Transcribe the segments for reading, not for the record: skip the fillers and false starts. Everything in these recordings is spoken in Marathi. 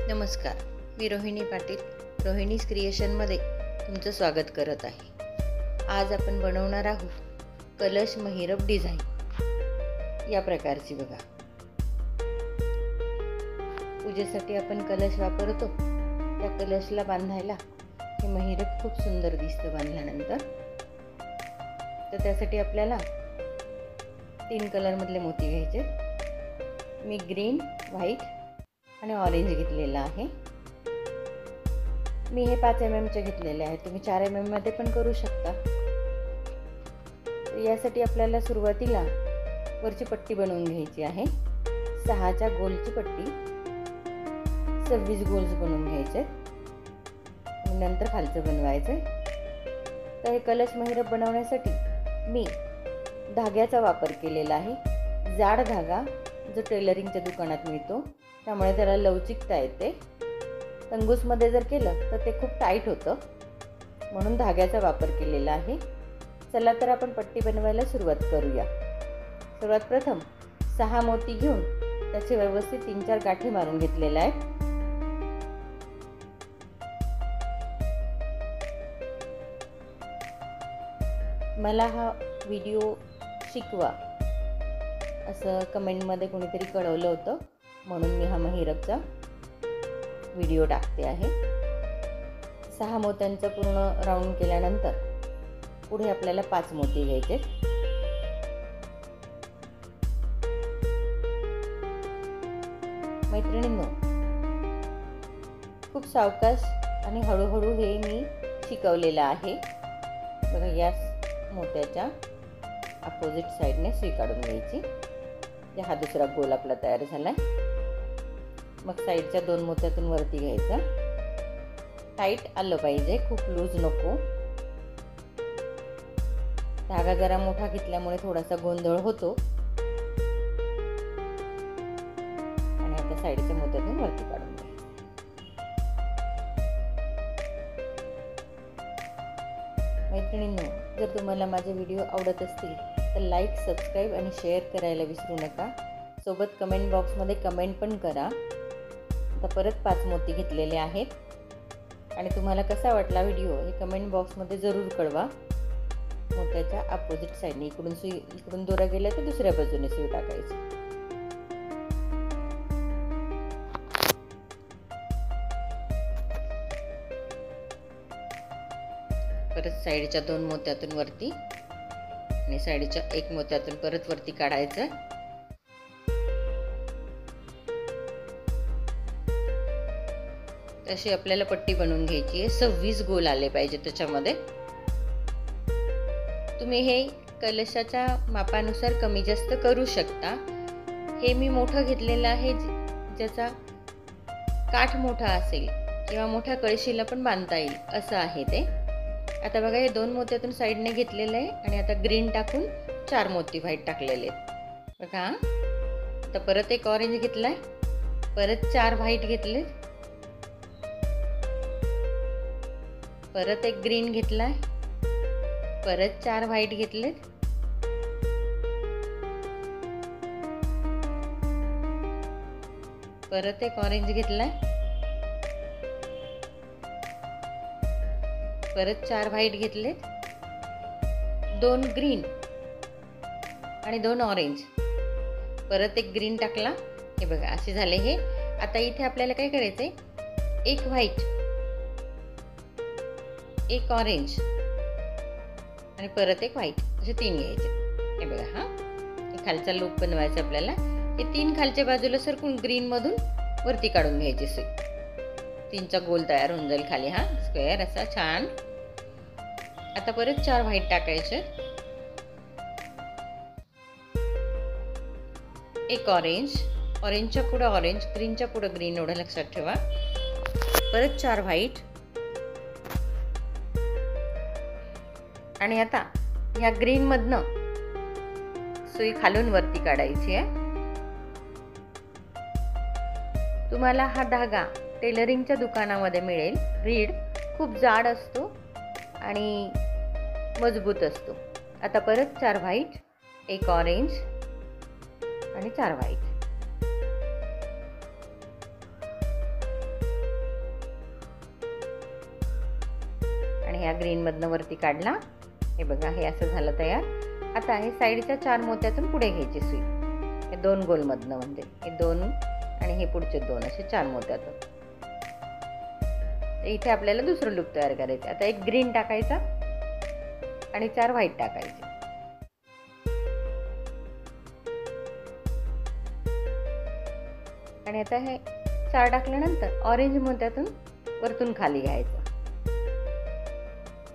नमस्कार, मी रोहिणी पाटील रोहिणीज क्रिएशनमध्ये तुमचं स्वागत करत आहे। आज आपण बनवणार आहोत कलश महिरप डिझाईन या प्रकारची। बघा, पूजेसाठी आपण कलश वापरतो, त्या कलशला बांधायला हे महिरप खूप सुंदर दिसतं बांधल्यानंतर। तर त्यासाठी आपल्याला 3 कलरमधले मोती घ्यायचे। मी ग्रीन, व्हाईट आणि ऑरेंज घेतलेला आहे। मी हे 5 mm चे घेतलेले आहे, तुम्ही 4 mm मध्ये पण करू शकता। यासाठी आपल्याला सुरुवातीला वरची पट्टी बनवून घ्यायची आहे। 6च्या गोलची पट्टी 26 गोल्स बनवून घ्यायचे आणि नंतर खालचं बनवायचं। तर हे कलश महिरप बनवण्यासाठी मी धाग्याचा वापर केलेला आहे। जाड धागा जो टेलरिंगच्या दुकानात मिळतो, त्यामुळे त्याला लवचिकता येते। तंगूसमध्ये जर केलं तर ते खूप टाईट होतं, म्हणून धाग्याचा वापर केलेला आहे। चला तर आपण पट्टी बनवायला सुरुवात करूया। सर्वात प्रथम 6 मोती घेऊन त्याचे व्यवस्थित 3-4 गाठी मारून घेतलेल्या आहेत। मला हा व्हिडिओ शिकवा असं कमेंटमध्ये कोणीतरी कळवलं होतं, म्हणून मी हा महिरपचा व्हिडिओ टाकते आहे। 6 मोत्यांचा पूर्ण राऊंड केल्यानंतर पुढे आपल्याला 5 मोती घ्यायचे। मैत्रिणींनो, खूप सावकाश आणि हळूहळू हे मी शिकवलेलं आहे। बघा, या मोत्याच्या अपोजिट साईडने सुई काढून घ्यायची। हा दुसरा गोल आपला तयार झालाय। मग साईडच्या 2 मोत्यातून वरती घ्यायचं। टाईट आलं पाहिजे, खूप लूज नको। धागा जरा मोठा घेतल्यामुळे थोडासा गोंधळ होतो। आणि आता साईडच्या मोत्यातून वरती काढून घ्यायचं। मैत्रिणींनो, जर तुम्हाला माझे व्हिडिओ आवडत असतील तर लाईक, सबस्क्राईब आणि शेअर करायला विसरू नका। सोबत कमेंट बॉक्समध्ये कमेंट पण करा। आता परत 5 मोती घेतलेले आहेत आणि तुम्हाला कसा वाटला व्हिडिओ हे कमेंट बॉक्समध्ये जरूर कळवा। मोत्याच्या अपोजिट साईडने इकडून दोरा गेला तर दुसऱ्या बाजूने सुई टाकायची। परत साईडच्या 2 मोत्यातून वरती आणि साईडच्या 1 मोत्यातून परत वरती काढायचं। तशी आपल्याला पट्टी बनवून घ्यायची आहे। 26 गोल आले पाहिजे त्याच्यामध्ये। तुम्ही हे कलशाच्या मापानुसार कमी जास्त करू शकता। हे मी मोठं घेतलेलं आहे, ज्याचा काठ मोठा असेल किंवा मोठ्या कळशीला पण बांधता येईल असं आहे ते। आता बघा, हे 2 मोत्यातून साईडने घेतलेलं आहे आणि आता ग्रीन टाकून 4 मोती व्हाईट टाकलेले आहेत। बघा, आता परत एक ऑरेंज घेतलाय, परत 4 व्हाईट घेतले, परत एक ग्रीन घेतलाय, परत 4 व्हाईट घेतले, परत एक ऑरेंज घेतलाय, परत 4 व्हाईट घेतले, 2 ग्रीन आणि 2 ऑरेंज, परत एक ग्रीन टाकला। हे बघा, असे झाले हे। आता इथे आपल्याला काय करायचंय, 1 व्हाईट, 1 ऑरेंज आणि परत 1 व्हाईट, असे 3 घ्यायचे। हे बघा, हे खालचा लूप बनवायचा आपल्याला। हे 3 खालच्या बाजूला सरकून ग्रीन मधून वरती काढून घ्यायची सुई। 3चा गोल तयार होऊन जाईल खाली, स्क्वेअर असा छान। आता परत 4 व्हाईट टाकायचे, 1 ऑरेंज, ऑरेंजच्या पुढे ऑरेंज, ग्रीनच्या पुढे ग्रीन, एवढं लक्षात ठेवा। परत 4 व्हाईट आणि आता ह्या ग्रीन मधनं सुई खालून वरती काढायची आहे। तुम्हाला हा धागा टेलरिंगच्या दुकानामध्ये मिळेल। रीड खूप जाड असतो आणि मजबूत असतो। आता परत 4 व्हाईट, 1 ऑरेंज आणि 4 व्हाईट। आणि ह्या ग्रीनमधनं वरती काढला. हे बघा, हे असं झालं तयार. आता हे साईडच्या 4 मोत्यातून पुढे घ्यायची सुई, हे 2 गोलमधनं, म्हणजे हे 2 आणि हे पुढचे 2 असे 4 मोत्यातून. इथे आपल्याला दुसरं लूप तयार करायचं. आता एक ग्रीन टाकायचा आणि 4 व्हाईट टाकायचे. आणि आता हे 4 टाकल्यानंतर ऑरेंज मोत्यातून वरतून खाली घ्यायचं.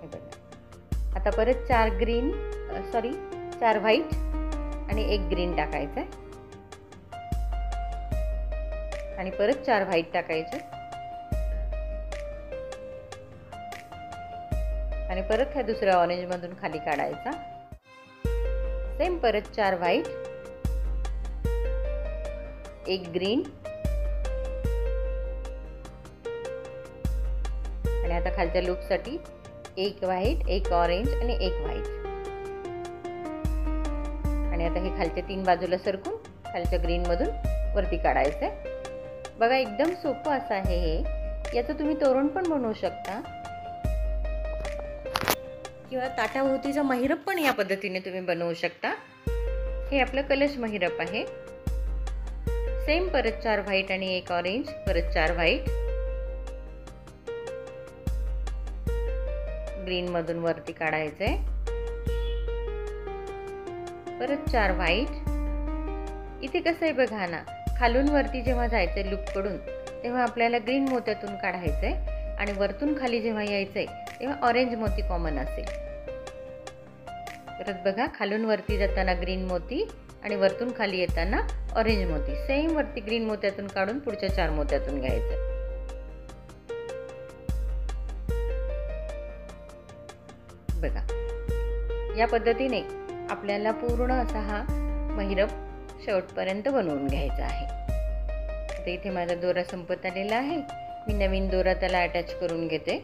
हे बघा, आता परत 4 व्हाईट आणि एक ग्रीन टाकायचं आणि परत 4 व्हाईट टाकायचे आणि परत ह्या दुसऱ्या ऑरेंज मधून खाली काढायचा. सेम परत 4 व्हाईट, एक ग्रीन आणि आता खालच्या लूपसाठी एक व्हाईट, एक ऑरेंज आणि एक व्हाईट. आणि आता हे खालच्या 3 बाजूला सरकून खालच्या ग्रीन मधून वरती काढायचंय. बघा, एकदम सोपं असं आहे हे. याचं तुम्ही तोरण पण बनवू शकता किंवा ताटाभोवतीचा महिरप पण या पद्धतीने तुम्ही बनवू शकता. हे आपलं कलश महिरप आहे. सेम परत 4 व्हाईट आणि एक ऑरेंज, परत 4 व्हाईट, ग्रीन मधून वरती काढायचंय, परत 4 व्हाईट. इथे कसं आहे बघा ना, खालून वरती जेव्हा जायचंय लूप कडून तेव्हा आपल्याला ग्रीन मोत्यातून काढायचंय आणि वरतून खाली जेव्हा यायचंय तेव्हा ऑरेंज मोती कॉमन असेल. परत बघा, खालून वरती जाताना ग्रीन मोती आणि वरतून खाली येताना ऑरेंज मोती. सेम वरती ग्रीन मोत्यातून काढून पुढच्या 4 मोत्यातून घ्यायचं. बघा, या पद्धतीने आपल्याला पूर्ण असा हा महिरप शेवटपर्यंत बनवून घ्यायचा आहे. आता इथे माझा दोरा संपत आलेला आहे. मी नवीन दोरा त्याला अटॅच करून घेते.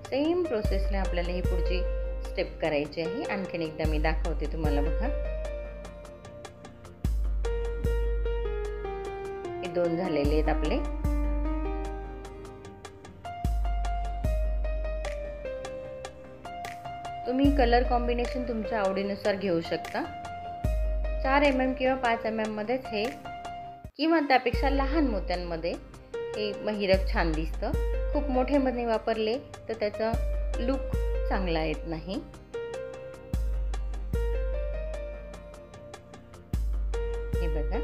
सेम प्रोसेसला आपल्याला ही पुढची स्टेप करायची आहे. आणखीन एकदा मी दाखवते तुम्हाला. बघा, हे 2 झालेले आहेत आपले. तुम्ही कलर कॉम्बिनेशन तुमच्या आवडीनुसार घेऊ शकता. 4 mm किंवा 5 mm मध्येच हे, किंवा त्यापेक्षा लहान मोत्यांमध्ये हे महिरप छान दिसतं. खूप मोठे मध्ये वापरले तर त्याचा लुक चांगला येत नाही. हे बघा,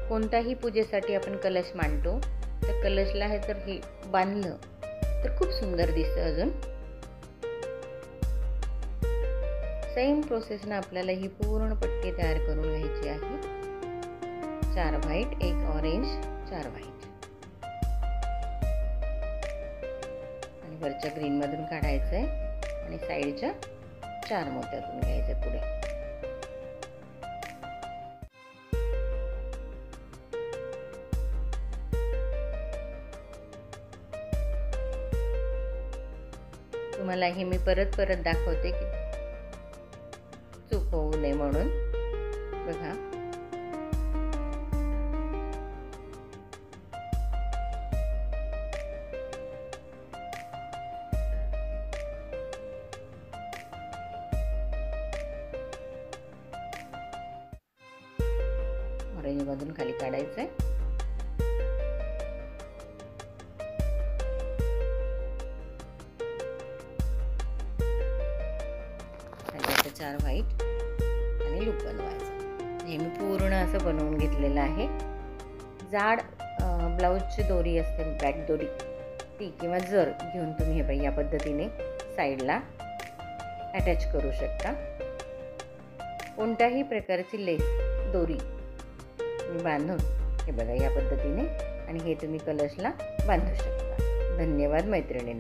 कोणत्याही पूजेसाठी आपण कलश मांडतो, तर कलशला हे जर हे बांधलं तर खूप सुंदर दिसतं. अजून सेम प्रोसेसने आपल्याला ही पूर्ण पट्टी तयार करून घ्यायची आहे. 4 व्हाईट, एक ऑरेंज, 4 व्हाईट आणि वरच्या ग्रीन मधून काढायचंय आणि साईडच्या 4 मोत्यातून घ्यायचं पुढे. तुम्हाला हे मी परत दाखवते की चूक होऊ नये म्हणून. बघा, ऑरेंज मधून खाली काढायचंय. आणि 4 व्हाईट आणि लूप बनवायचं. हे मी पूर्ण असं बनवून घेतलेलं आहे. जाड ब्लाऊजची दोरी असते, बॅक दोरी, ती किंवा जर घेऊन तुम्ही हे या पद्धतीने साईडला अटॅच करू शकता. कोणत्याही प्रकारची लेस दोरी तुम्ही बांधून हे बघा या पद्धतीने, आणि हे तुम्ही कलशला बांधू शकता. धन्यवाद मैत्रिणींनो.